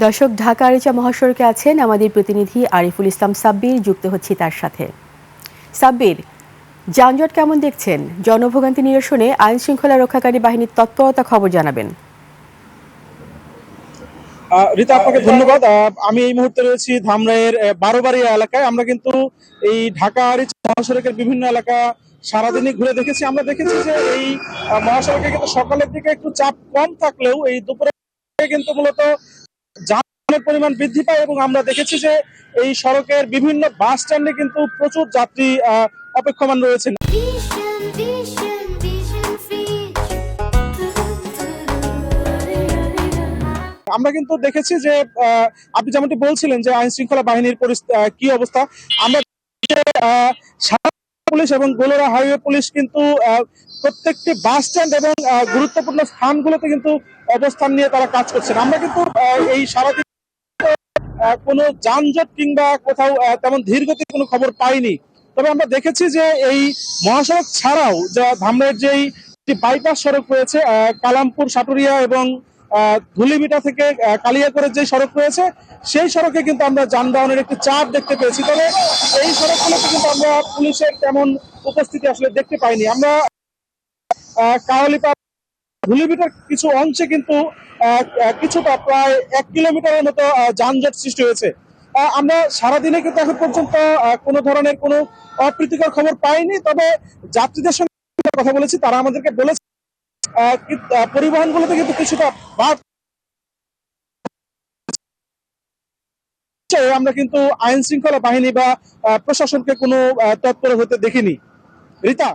দর্শক, ঢাকা আরিচা মহাসড়কে আছেন আমাদের প্রতিনিধি আরিফুল ইসলাম সাব্বির। যুক্ত হচ্ছি তার সাথে। সাব্বির, যানজট কেমন দেখছেন? জনভোগান্তি নিরসনে আইন শৃঙ্খলা রক্ষাকারী বাহিনীর তৎপরতা খবর জানাবেন। রিতা, আপনাকে ধন্যবাদ। আমি এই মুহূর্তে রয়েছি ধামরাইয়ের বারোবাড়িয়া এলাকায়। আমরা কিন্তু এই ঢাকা আরিচা মহাসড়কের বিভিন্ন এলাকা সারাদিনই ঘুরে দেখেছি। আমরা দেখেছি যে এই মহাসড়কে কিন্তু সকালের দিকে একটু চাপ কম থাকলেও এই দুপুরে কিন্তু মূলত যানের পরিমাণ বৃদ্ধি পায়, এবং আমরা দেখেছি যে এই সড়কের বিভিন্ন বাস স্ট্যান্ডে কিন্তু প্রচুর যাত্রী অপেক্ষমান রয়েছেন। আমরা কিন্তু দেখেছি যে আপনি যেমনটি বলছিলেন যে আইন শৃঙ্খলা বাহিনীর কি অবস্থা। আমরা সারা পুলিশ এবং গোলরা হাইওয়ে পুলিশ কিন্তু প্রত্যেকটি বাস স্ট্যান্ড এবং গুরুত্বপূর্ণ স্থানগুলোতে কিন্তু অবস্থান নিয়ে তারা কাজ করছেন। আমরা কিন্তু এই সারাদিন কোনো যানজট কিংবা কোথাও তেমন ধীরগতির কোনো খবর পাইনি। তবে আমরা দেখেছি যে এই মহাসড়ক ছাড়াও যা ধামরাইয়ের যেই বাইপাস সড়ক রয়েছে, কালামপুর সাটুরিয়া এবং ধুলিবিটা থেকে কালিয়াকৈরের যে সড়ক রয়েছে, সেই সড়কে কিন্তু আমরা যানবাহনের একটি চাপ দেখতে পেয়েছি। তবে এই সড়কগুলোতে কিন্তু আমরা পুলিশের তেমন উপস্থিতি আসলে দেখতে পাইনি। আমরা কাওয়ালিপাড়া ধুলিবিটার কিছু অংশে কিন্তু কিছুটা প্রায় 1 কিলোমিটারের মতো যানজট সৃষ্টি হয়েছে। আমরা সারাদিনে কিন্তু এখন পর্যন্ত কোনো ধরনের কোনো অপ্রীতিকর খবর পাইনি। তবে যাত্রীদের সঙ্গে কথা বলেছি, তারা আমাদেরকে বলেছে পরিবহনগুলোতে কিন্তু কিছুটা বাড়ছে। আমরা কিন্তু আইন শৃঙ্খলা বাহিনী বা প্রশাসনকে কোনো তৎপর হতে দেখিনি। রিতা।